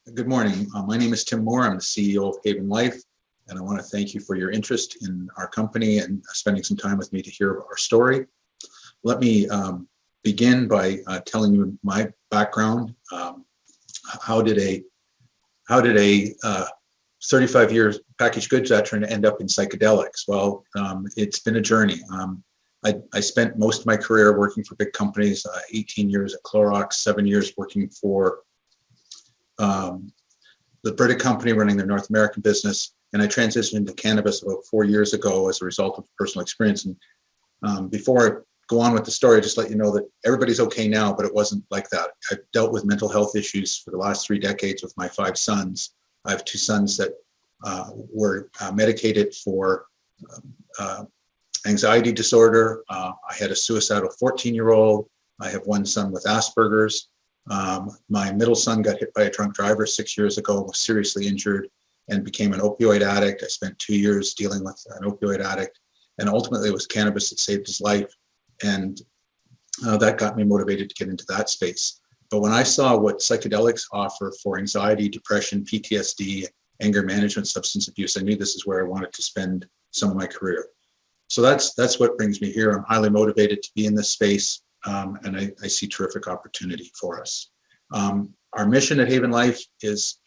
Good morning. My name is Tim Moore. I'm the CEO of HAVN Life, and I want to thank you for your interest in our company and spending some time with me to hear our story. Let me begin by telling you my background. How did a 35-year packaged goods veteran end up in psychedelics? Well, it's been a journey. I spent most of my career working for big companies, 18 years at Clorox, 7 years working for the Brita company running their North American business, and I transitioned into cannabis about 4 years ago as a result of personal experience. And before I go on with the story, just let you know that everybody's okay now, but it wasn't like that. I've dealt with mental health issues for the last 3 decades with my 5 sons. I have 2 sons that were medicated for anxiety disorder. I had a suicidal 14-year-old. I have 1 son with Asperger's. My middle son got hit by a drunk driver 6 years ago, was seriously injured, and became an opioid addict. I spent 2 years dealing with an opioid addict, and ultimately it was cannabis that saved his life. And that got me motivated to get into that space. But when I saw what psychedelics offer for anxiety, depression, PTSD, anger management, substance abuse, I knew this is where I wanted to spend some of my career. So that's what brings me here. I'm highly motivated to be in this space. And I see terrific opportunity for us. Our mission at HAVN Life is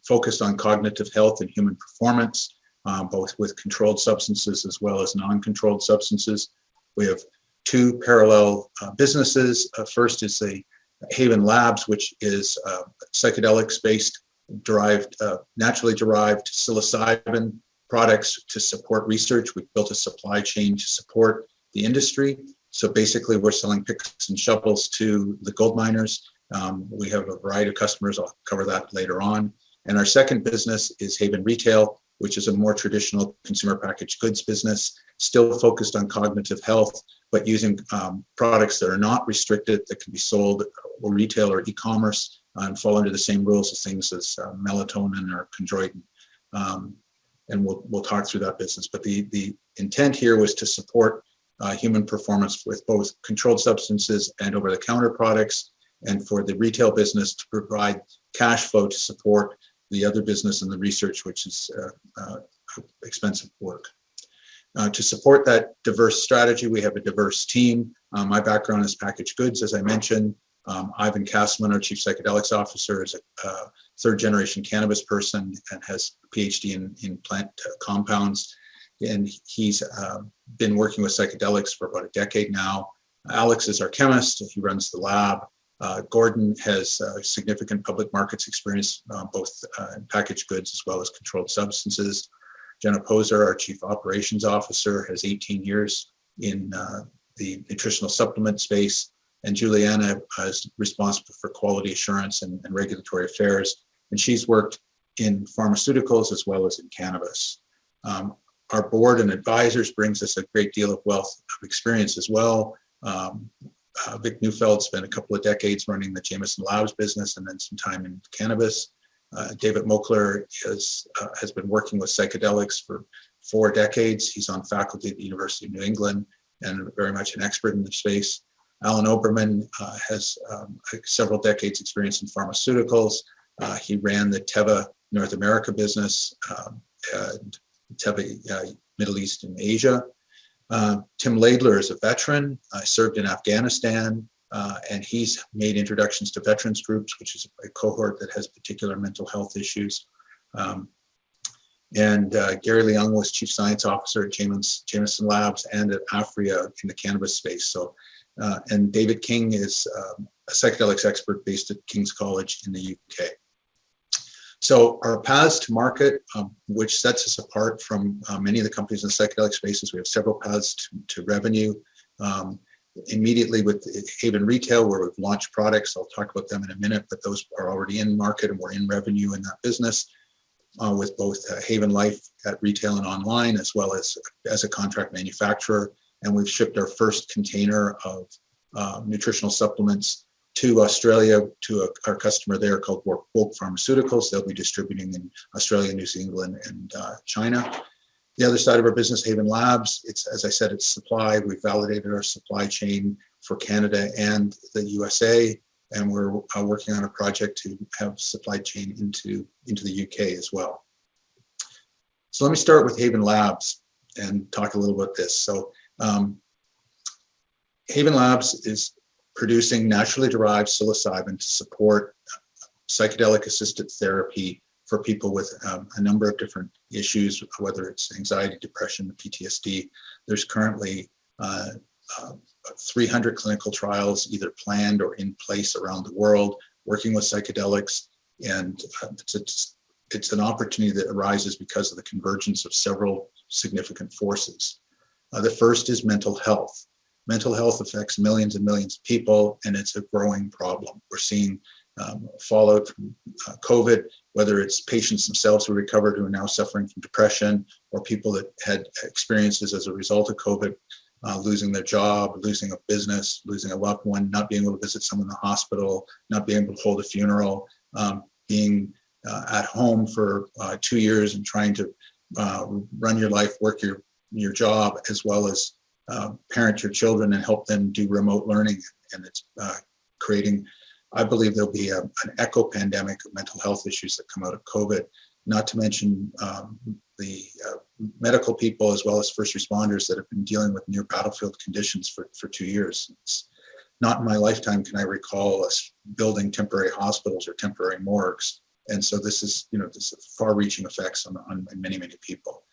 focused on cognitive health and human performance, both with controlled substances as well as non-controlled substances. We have 2 parallel businesses. First is the HAVN Labs, which is psychedelics-based, naturally derived psilocybin products to support research. We've built a supply chain to support the industry. So basically, we're selling picks and shovels to the gold miners. We have a variety of customers. I'll cover that later on. And our second business is HAVN Retail, which is a more traditional consumer packaged goods business, still focused on cognitive health, but using products that are not restricted, that can be sold or retail or e-commerce and fall under the same rules as things as melatonin or chondroitin. And we'll talk through that business. But the intent here was to support human performance with both controlled substances and over-the-counter products, and for the retail business to provide cash flow to support the other business and the research, which is expensive work. To support that diverse strategy, we have a diverse team. My background is packaged goods, as I mentioned. Ivan Castleman, our Chief Psychedelics Officer, is a 3rd-generation cannabis person and has a PhD in plant compounds. And he's been working with psychedelics for about a decade now. Alex is our chemist. He runs the lab. Gordon has significant public markets experience, both in packaged goods as well as controlled substances. Jenna Poser, our Chief Operations Officer, has 18 years in the nutritional supplement space. And Juliana is responsible for quality assurance and regulatory affairs. And she's worked in pharmaceuticals as well as in cannabis. Our board and advisors brings us a great deal of wealth of experience as well. Vic Neufeld spent a couple of decades running the Jameson Labs business and then some time in cannabis. David Moakler has been working with psychedelics for 4 decades. He's on faculty at the University of New England and very much an expert in the space. Alan Oberman has several decades experience in pharmaceuticals. He ran the Teva North America business, Teva Middle East and Asia. Tim Laidler is a veteran. I served in Afghanistan, and he's made introductions to veterans groups, which is a cohort that has particular mental health issues. And Gary Leung was Chief Science Officer at Jameson Labs and at Afria in the cannabis space. So, and David King is a psychedelics expert based at King's College in the UK. So our paths to market, which sets us apart from many of the companies in the psychedelic spaces, we have several paths to revenue. Immediately with HAVN Retail, where we've launched products, I'll talk about them in a minute, but those are already in market and we're in revenue in that business. With both HAVN Life at retail and online, as well as a contract manufacturer. And we've shipped our first container of nutritional supplements to Australia, to our customer there called Woke Pharmaceuticals. They'll be distributing in Australia, New Zealand, and China. The other side of our business, HAVN Labs, it's, as I said, it's supply. We've validated our supply chain for Canada and the USA. and we're working on a project to have supply chain into the UK as well. So let me start with HAVN Labs and talk a little about this. So HAVN Labs is producing naturally derived psilocybin to support psychedelic assisted therapy for people with a number of different issues, whether it's anxiety, depression, PTSD. There's currently 300 clinical trials either planned or in place around the world working with psychedelics, and it's an opportunity that arises because of the convergence of several significant forces. The first is mental health. Mental health affects millions and millions of people, and it's a growing problem. We're seeing fallout from COVID, whether it's patients themselves who recovered who are now suffering from depression, or people that had experiences as a result of COVID, losing their job, losing a business, losing a loved one, not being able to visit someone in the hospital, not being able to hold a funeral, being at home for 2 years and trying to run your life, work your job, as well as parent your children and help them do remote learning. And it's creating, I believe there'll be an echo pandemic of mental health issues that come out of COVID, not to mention the medical people as well as first responders that have been dealing with near battlefield conditions for 2 years. It's not in my lifetime can I recall us building temporary hospitals or temporary morgues. And so this is, this is far-reaching effects on many, many people.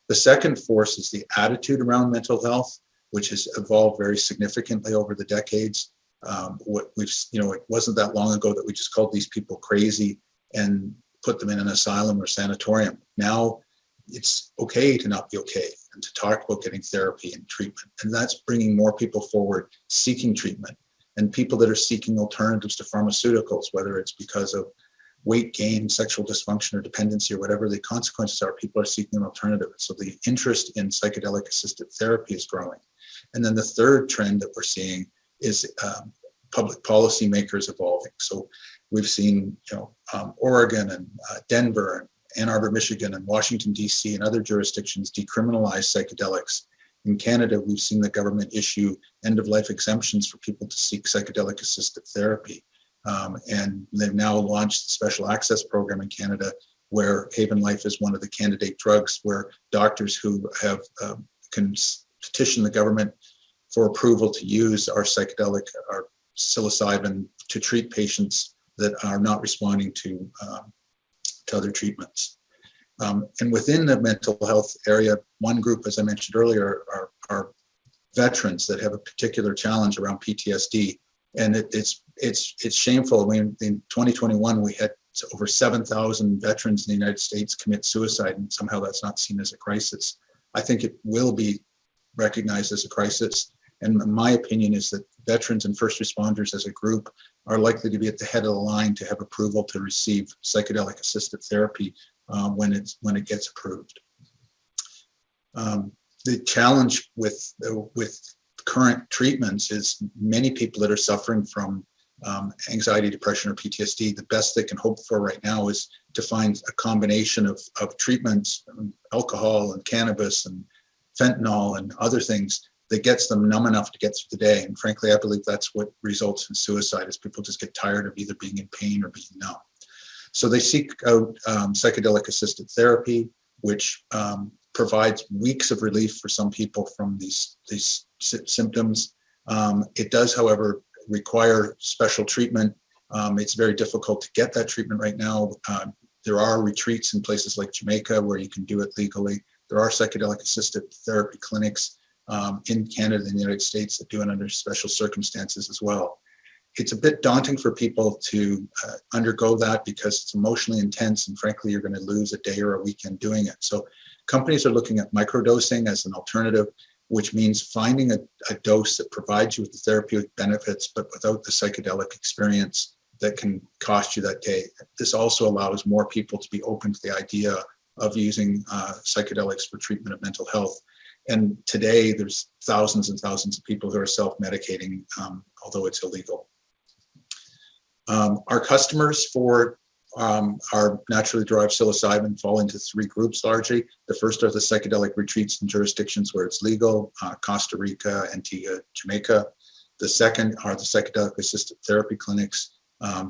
The second force is the attitude around mental health, which has evolved very significantly over the decades. It wasn't that long ago that we just called these people crazy and put them in an asylum or sanatorium. Now it's okay to not be okay and to talk about getting therapy and treatment. And that's bringing more people forward seeking treatment, and people that are seeking alternatives to pharmaceuticals, whether it's because of weight gain, sexual dysfunction, or dependency, or whatever the consequences are, people are seeking an alternative. So the interest in psychedelic assisted therapy is growing. And then the third trend that we're seeing is public policy makers evolving. So we've seen, Oregon and Denver and Ann Arbor, Michigan, and Washington, D.C. and other jurisdictions decriminalize psychedelics. In Canada, we've seen the government issue end-of-life exemptions for people to seek psychedelic assisted therapy. And they've now launched a special access program in Canada where HAVN Life is one of the candidate drugs, where doctors who have can petition the government for approval to use our psilocybin to treat patients that are not responding to other treatments. And within the mental health area, one group, as I mentioned earlier, are veterans that have a particular challenge around PTSD. And it's shameful. I mean, in 2021, we had over 7,000 veterans in the United States commit suicide, and somehow that's not seen as a crisis. I think it will be recognized as a crisis. And my opinion is that veterans and first responders as a group are likely to be at the head of the line to have approval to receive psychedelic assisted therapy when it gets approved. The challenge with current treatments is many people that are suffering from anxiety, depression, or PTSD, the best they can hope for right now is to find a combination of treatments, alcohol and cannabis and fentanyl and other things that gets them numb enough to get through the day. And frankly, I believe that's what results in suicide, is people just get tired of either being in pain or being numb. So they seek out psychedelic assisted therapy, which provides weeks of relief for some people from these symptoms. It does, however, require special treatment. It's very difficult to get that treatment right now. There are retreats in places like Jamaica where you can do it legally. There are psychedelic assisted therapy clinics in Canada and the United States that do it under special circumstances as well. It's a bit daunting for people to undergo that because it's emotionally intense, and frankly, you're going to lose a day or a weekend doing it. So companies are looking at microdosing as an alternative, which means finding a dose that provides you with the therapeutic benefits, but without the psychedelic experience that can cost you that day. This also allows more people to be open to the idea of using psychedelics for treatment of mental health. And today, there's thousands and thousands of people who are self-medicating, although it's illegal. Our customers for our naturally derived psilocybin fall into three groups largely. The first are the psychedelic retreats in jurisdictions where it's legal, Costa Rica, Antigua, Jamaica. The second are the psychedelic assisted therapy clinics.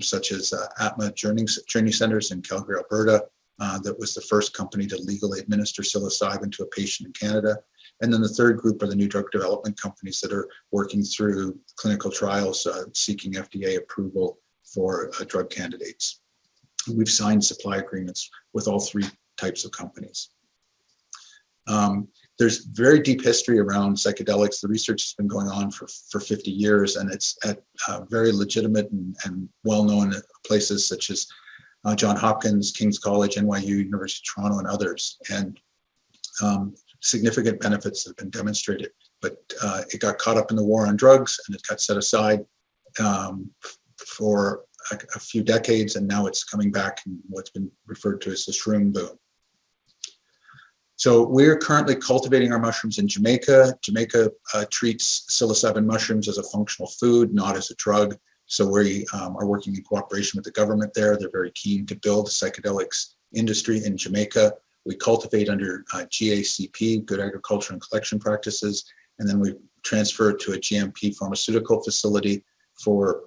such as ATMA Journey Centers in Calgary, Alberta. That was the first company to legally administer psilocybin to a patient in Canada. And then the third group are the new drug development companies that are working through clinical trials seeking FDA approval for drug candidates. We've signed supply agreements with all three types of companies. There's very deep history around psychedelics. The research has been going on for 50 years, and it's at very legitimate and well-known places such as Johns Hopkins, King's College, NYU, University of Toronto, and others. And significant benefits have been demonstrated, but it got caught up in the war on drugs, and it got set aside for a few decades, and now it's coming back in what's been referred to as the shroom boom. So we're currently cultivating our mushrooms in Jamaica. Jamaica treats psilocybin mushrooms as a functional food, not as a drug. So we are working in cooperation with the government there. They're very keen to build a psychedelics industry in Jamaica. We cultivate under GACP, Good Agriculture and Collection Practices, and then we transfer it to a GMP pharmaceutical facility for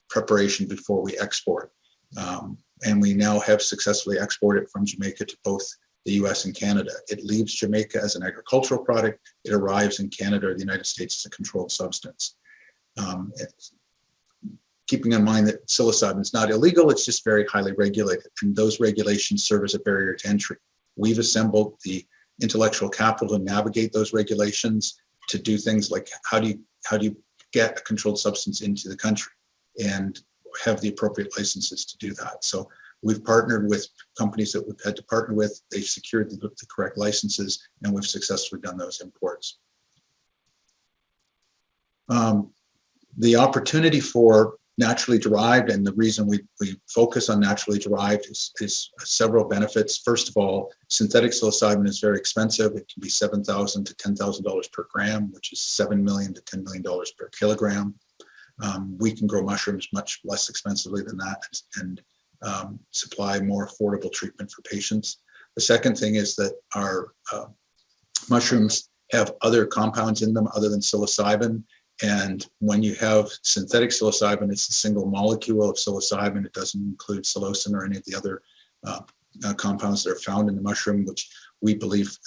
preparation before we export. And we now have successfully exported from Jamaica to both the US and Canada. It leaves Jamaica as an agricultural product. It arrives in Canada or the United States as a controlled substance. Keeping in mind that psilocybin is not illegal, it's just very highly regulated, and those regulations serve as a barrier to entry. We've assembled the intellectual capital to navigate those regulations, to do things like how do you get a controlled substance into the country and have the appropriate licenses to do that. So we've partnered with companies that we've had to partner with. They've secured the correct licenses, and we've successfully done those imports. The opportunity for naturally derived, and the reason we focus on naturally derived is several benefits. First of all, synthetic psilocybin is very expensive. It can be $7,000 to $10,000 per gram, which is $7 million to $10 million per kilogram. We can grow mushrooms much less expensively than that and supply more affordable treatment for patients. The second thing is that our mushrooms have other compounds in them other than psilocybin. And when you have synthetic psilocybin, it's a single molecule of psilocybin. It doesn't include psilocin or any of the other compounds that are found in the mushroom, which we believe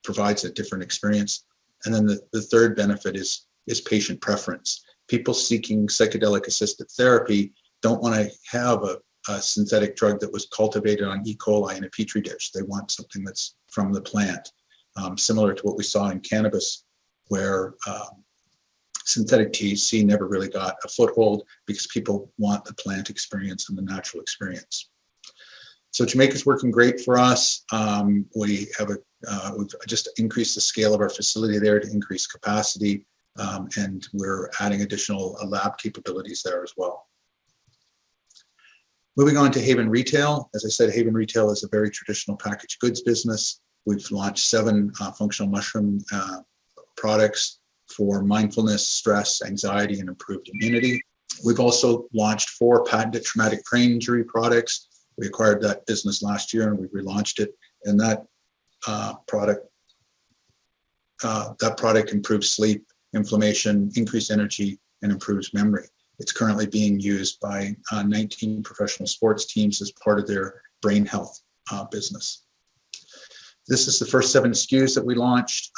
provides a different experience. And then the third benefit is patient preference. People seeking psychedelic assisted therapy don't want to have a synthetic drug that was cultivated on E. coli in a petri dish. They want something that's from the plant, similar to what we saw in cannabis, where synthetic THC never really got a foothold because people want the plant experience and the natural experience. So Jamaica's working great for us. We've just increased the scale of our facility there to increase capacity, and we're adding additional lab capabilities there as well. Moving on to HAVN Retail. As I said, HAVN Retail is a very traditional packaged goods business. We've launched 7 functional mushroom products for mindfulness, stress, anxiety, and improved immunity. We've also launched 4 patented traumatic brain injury products. We acquired that business last year and we relaunched it. And that product improves sleep, inflammation, increased energy, and improves memory. It's currently being used by 19 professional sports teams as part of their brain health business. This is the first 7 SKUs that we launched.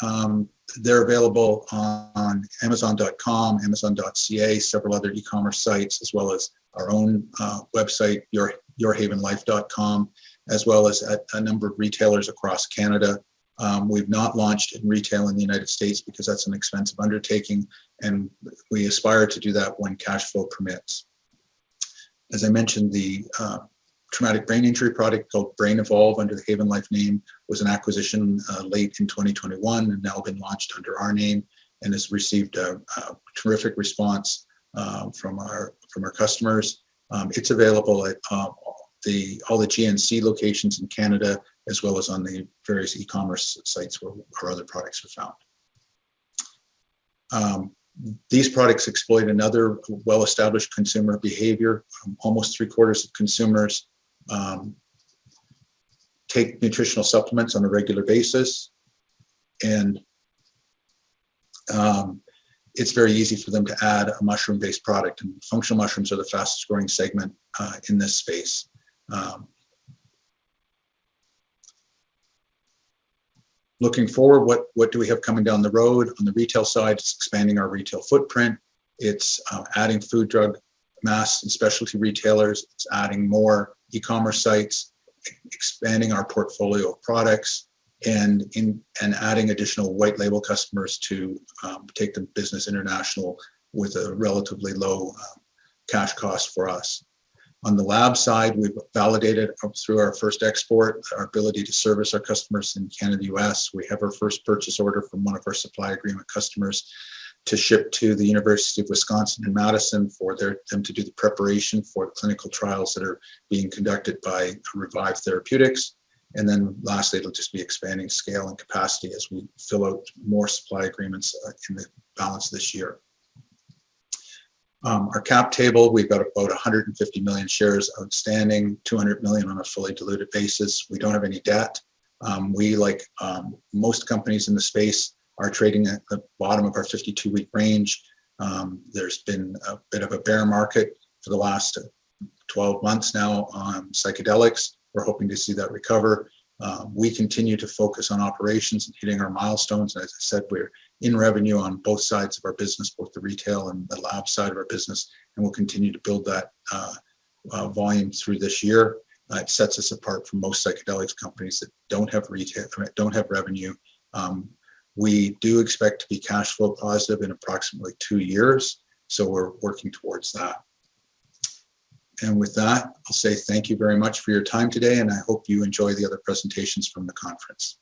They're available on Amazon.com, Amazon.ca, several other e-commerce sites, as well as our own website, yourhavenlife.com, as well as at a number of retailers across Canada. We've not launched in retail in the United States because that's an expensive undertaking, and we aspire to do that when cash flow permits. As I mentioned, the traumatic brain injury product called Brain Evolve under the HAVN Life name was an acquisition late in 2021 and now been launched under our name and has received a terrific response from our customers. It's available at all the GNC locations in Canada, as well as on the various e-commerce sites where our other products are found. These products exploit another well-established consumer behavior. Almost 3/4 of consumers take nutritional supplements on a regular basis, and it's very easy for them to add a mushroom-based product, and functional mushrooms are the fastest growing segment in this space. Looking forward, what do we have coming down the road? On the retail side, it's expanding our retail footprint. It's adding food, drug, mass, and specialty retailers. It's adding more e-commerce sites, expanding our portfolio of products, and adding additional white label customers to take the business international with a relatively low cash cost for us. On the lab side, we've validated through our first export our ability to service our customers in Canada, US. We have our first purchase order from one of our supply agreement customers to ship to the University of Wisconsin in Madison for them to do the preparation for the clinical trials that are being conducted by Revive Therapeutics. And then lastly, it'll just be expanding scale and capacity as we fill out more supply agreements in the balance of this year. Our cap table, we've got about 150 million shares outstanding, 200 million on a fully diluted basis. We don't have any debt. We, like most companies in the space, are trading at the bottom of our 52-week range. There's been a bit of a bear market for the last 12 months now on psychedelics. We're hoping to see that recover. We continue to focus on operations and hitting our milestones. As I said, we're in revenue on both sides of our business, both the retail and the lab side of our business, and we'll continue to build that volume through this year. It sets us apart from most psychedelics companies that don't have retail, don't have revenue. We do expect to be cash flow positive in approximately 2 years, so we're working towards that. And with that, I'll say thank you very much for your time today, and I hope you enjoy the other presentations from the conference.